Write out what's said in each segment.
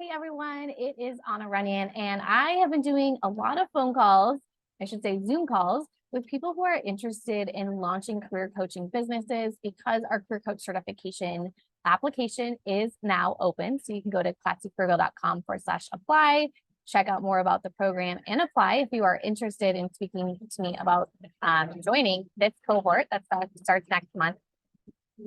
Hey everyone, it is Anna Runyon, and I have been doing a lot of phone calls, I should say Zoom calls, with people who are interested in launching career coaching businesses because our career coach certification application is now open. So you can go to classycareergirl.com/apply, check out more about the program and apply if you are interested in speaking to me about joining this cohort that starts next month.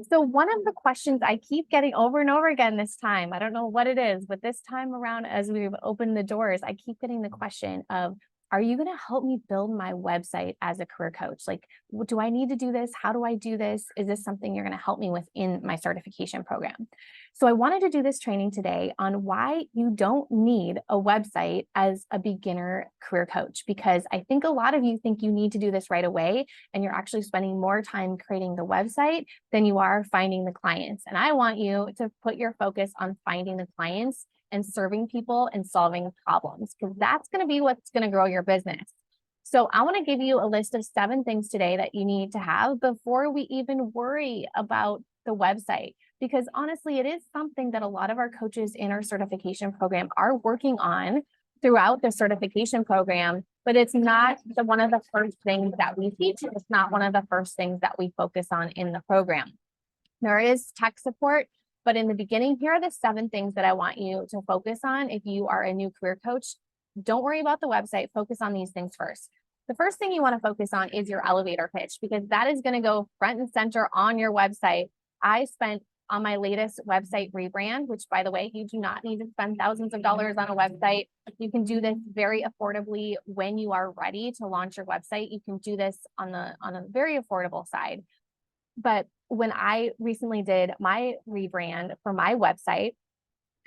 So one of the questions I keep getting over and over again this time, I don't know what it is, but this time around, as we've opened the doors, I keep getting the question of, are you going to help me build my website as a career coach? Like, do I need to do this? How do I do this? Is this something you're going to help me with in my certification program? So I wanted to do this training today on why you don't need a website as a beginner career coach, because I think a lot of you think you need to do this right away, and you're actually spending more time creating the website than you are finding the clients. And I want you to put your focus on finding the clients and serving people and solving problems, because that's going to be what's going to grow your business. So I want to give you a list of 7 things today that you need to have before we even worry about the website, because honestly, it is something that a lot of our coaches in our certification program are working on throughout the certification program, but it's not one of the first things that we teach. It's not one of the first things that we focus on in the program. There is tech support, but in the beginning, here are the 7 things that I want you to focus on. If you are a new career coach, don't worry about the website. Focus on these things first. The first thing you want to focus on is your elevator pitch, because that is going to go front and center on your website. I spent on my latest website rebrand, which, by the way, you do not need to spend thousands of dollars on a website. You can do this very affordably when you are ready to launch your website. You can do this on a very affordable side. But when I recently did my rebrand for my website,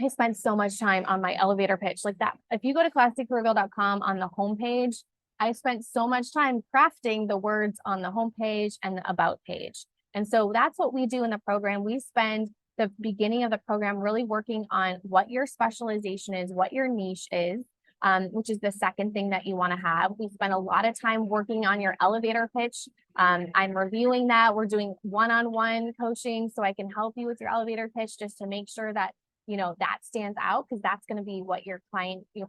I spent so much time on my elevator pitch like that. If you go to classycareergirl.com on the homepage, I spent so much time crafting the words on the homepage and the about page. And so that's what we do in the program. We spend the beginning of the program really working on what your specialization is, what your niche is, which is the second thing that you want to have. We spend a lot of time working on your elevator pitch. I'm reviewing that. We're doing one-on-one coaching so I can help you with your elevator pitch just to make sure that that stands out, because that's going to be what your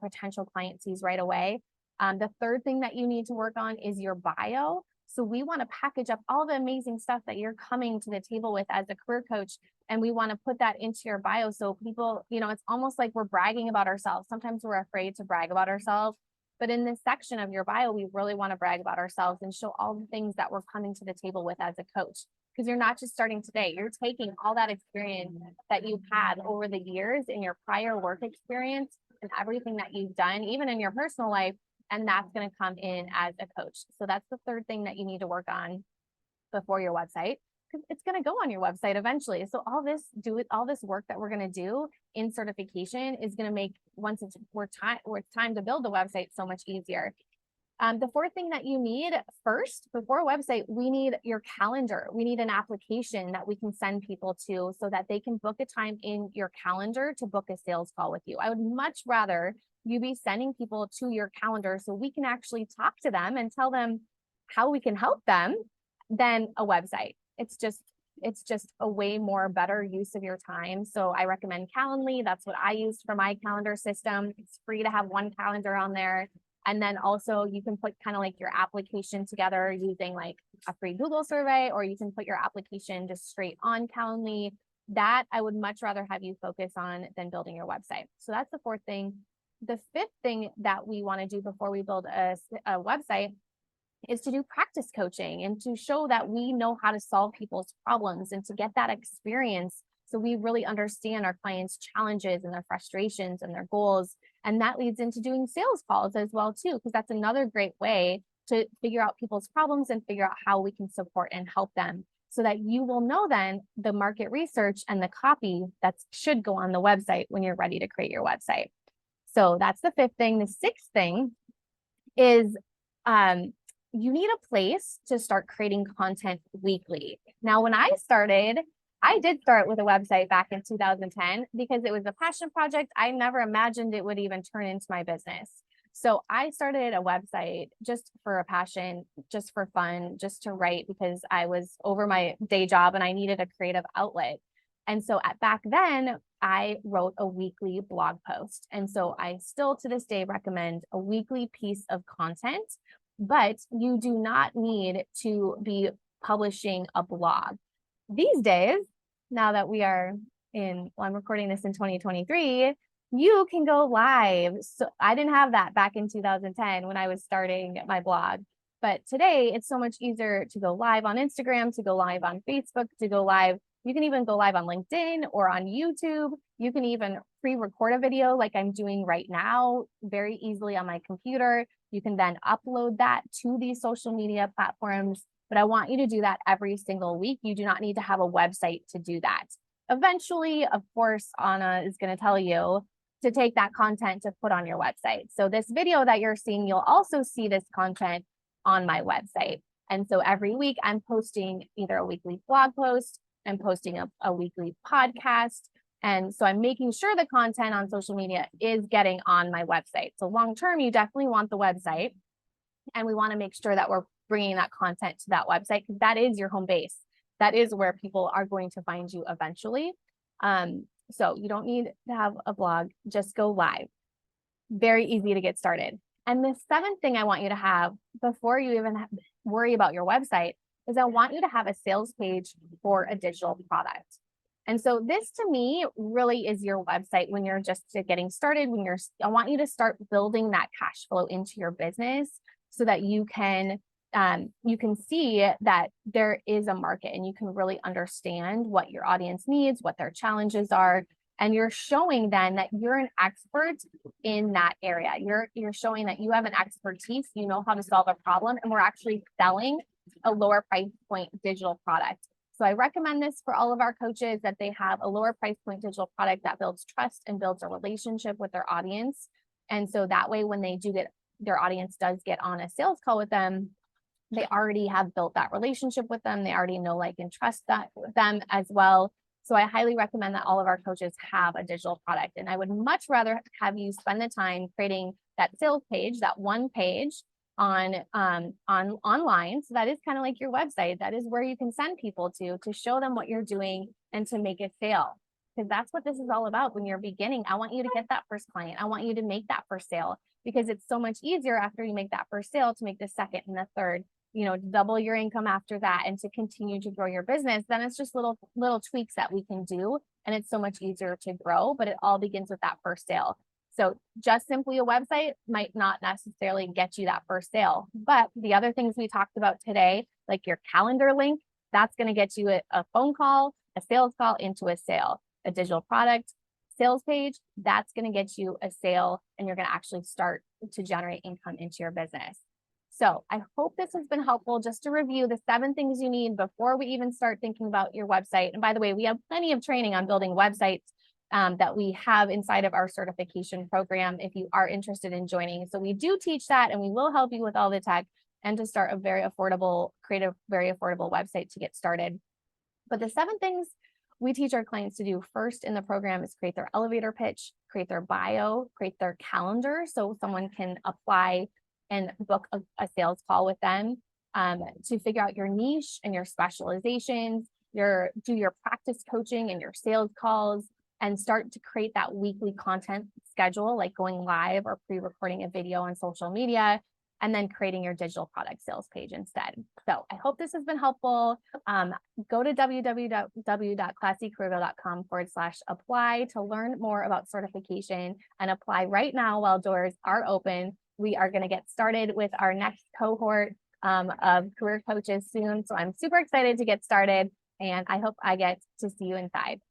potential client sees right away. The third thing that you need to work on is your bio. So we want to package up all the amazing stuff that you're coming to the table with as a career coach, and we want to put that into your bio. So people, it's almost like we're bragging about ourselves. Sometimes we're afraid to brag about ourselves, but in this section of your bio, we really want to brag about ourselves and show all the things that we're coming to the table with as a coach. Because you're not just starting today, you're taking all that experience that you've had over the years in your prior work experience and everything that you've done, even in your personal life, and that's going to come in as a coach. So that's the third thing that you need to work on before your website, because it's going to go on your website eventually. So all this work that we're going to do in certification is going to make, once it's time to build the website, so much easier. The fourth thing that you need first before a website, we need your calendar. We need an application that we can send people to so that they can book a time in your calendar to book a sales call with you. I would much rather you be sending people to your calendar so we can actually talk to them and tell them how we can help them than a website. It's just a way more better use of your time. So I recommend Calendly. That's what I used for my calendar system. It's free to have one calendar on there. And then also you can put kind of like your application together using like a free Google survey, or you can put your application just straight on Calendly. That I would much rather have you focus on than building your website. So that's the fourth thing. The fifth thing that we want to do before we build a website is to do practice coaching and to show that we know how to solve people's problems and to get that experience so we really understand our clients' challenges and their frustrations and their goals. And that leads into doing sales calls as well too, because that's another great way to figure out people's problems and figure out how we can support and help them, so that you will know then the market research and the copy that should go on the website when you're ready to create your website. So that's the fifth thing. The sixth thing is you need a place to start creating content weekly. Now, when I did start with a website back in 2010 because it was a passion project. I never imagined it would even turn into my business. So I started a website just for a passion, just for fun, just to write, because I was over my day job and I needed a creative outlet. And so back then, I wrote a weekly blog post. And so I still to this day recommend a weekly piece of content, but you do not need to be publishing a blog. These days, now that we are I'm recording this in 2023, you can go live. So I didn't have that back in 2010 when I was starting my blog. But today it's so much easier to go live on Instagram, to go live on Facebook, to go live. You can even go live on LinkedIn or on YouTube. You can even pre-record a video like I'm doing right now very easily on my computer. You can then upload that to these social media platforms. But I want you to do that every single week. You do not need to have a website to do that. Eventually, of course, Anna is going to tell you to take that content to put on your website. So this video that you're seeing, you'll also see this content on my website. And so every week I'm posting either a weekly blog post, I'm posting a weekly podcast. And so I'm making sure the content on social media is getting on my website. So long-term, you definitely want the website. And we want to make sure that we're bringing that content to that website because that is your home base. That is where people are going to find you eventually. So you don't need to have a blog, just go live. Very easy to get started. And the seventh thing I want you to have before you even worry about your website is I want you to have a sales page for a digital product. And so this to me really is your website when you're just getting started, I want you to start building that cash flow into your business so that you can see that there is a market and you can really understand what your audience needs, what their challenges are. And you're showing then that you're an expert in that area. You're showing that you have an expertise, you know how to solve a problem, and we're actually selling a lower price point digital product. So I recommend this for all of our coaches that they have a lower price point digital product that builds trust and builds a relationship with their audience. And so that way, when their audience does get on a sales call with them, they already have built that relationship with them. They already know, like, and trust them as well. So I highly recommend that all of our coaches have a digital product. And I would much rather have you spend the time creating that sales page, that one page on online. So that is kind of like your website. That is where you can send people to show them what you're doing and to make a sale. Because that's what this is all about when you're beginning. I want you to get that first client. I want you to make that first sale because it's so much easier after you make that first sale to make the second and the third, double your income after that and to continue to grow your business. Then it's just little tweaks that we can do. And it's so much easier to grow, but it all begins with that first sale. So just simply a website might not necessarily get you that first sale. But the other things we talked about today, like your calendar link, that's going to get you a phone call, a sales call into a sale. A digital product sales page, that's going to get you a sale and you're going to actually start to generate income into your business. So I hope this has been helpful just to review the 7 things you need before we even start thinking about your website. And by the way, we have plenty of training on building websites that we have inside of our certification program if you are interested in joining. So we do teach that and we will help you with all the tech and to start create a very affordable website to get started. But the 7 things we teach our clients to do first in the program is create their elevator pitch, create their bio, create their calendar so someone can apply and book a sales call with them, to figure out your niche and your specializations, do your practice coaching and your sales calls, and start to create that weekly content schedule, like going live or pre-recording a video on social media, and then creating your digital product sales page instead. So I hope this has been helpful. Go to www.classycareerville.com/apply to learn more about certification and apply right now while doors are open. We are going to get started with our next cohort of career coaches soon. So I'm super excited to get started and I hope I get to see you inside.